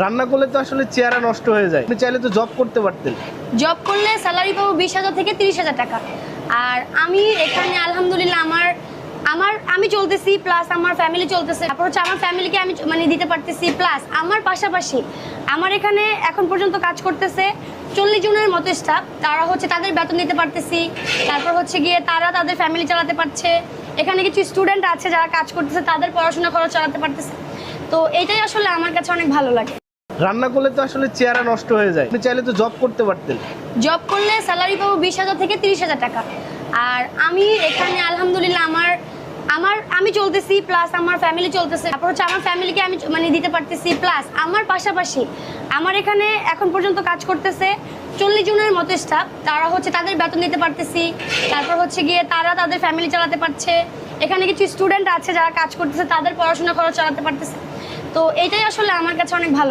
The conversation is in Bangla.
রান্না করলে তো আসলে চেহারা নষ্ট হয়ে যায়। আপনি চাইলে তো জব করতে পারতেন। জব করলে স্যালারি পাবো 20,000 থেকে 30,000 টাকা। আর আমি এখানে আলহামদুলিল্লাহ আমি চলতেছি, প্লাস আমার ফ্যামিলি চলতেছে। তারপর হচ্ছে আমার ফ্যামিলিকে আমি দিতে পারতেছি, প্লাস আমার পাশাপাশি আমার এখানে এখন পর্যন্ত কাজ করতেছে 40 জনের মতো স্টাফ। তারা হচ্ছে তাদের বেতন দিতে পারতেছি, তারপর হচ্ছে গিয়ে তারা তাদের ফ্যামিলি চালাতে পারছে। এখানে কিছু স্টুডেন্ট আছে যারা কাজ করতেছে, তাদের পড়াশোনা খরচ চালাতে পারতেছে। তো এইটাই আসলে আমার কাছে অনেক ভালো লাগে। রান্না করলে তো আসলে চেহারা নষ্ট হয়ে যায়। আপনি চাইলে তো জব করতে পারতেন। জব করলে স্যালারি পাবো 20,000 থেকে 30,000 টাকা। আর আমি এখানে আলহামদুলিল্লাহ আমি চলতেছি, প্লাস আমার ফ্যামিলি চলতেছে। তারপর হচ্ছে আমার ফ্যামিলিকে আমি দিতে পারতেছি, প্লাস আমার পাশাপাশি আমার এখানে এখন পর্যন্ত কাজ করতেছে 40 জনের মতো স্টাফ। তারা হচ্ছে তাদের বেতন দিতে পারতেছি, তারপর হচ্ছে গিয়ে তারা তাদের ফ্যামিলি চালাতে পারছে। এখানে কিছু স্টুডেন্ট আছে যারা কাজ করতেছে, তাদের পড়াশোনা খরচ চালাতে পারতেছে। তো এইটাই আসলে আমার কাছে অনেক ভালো।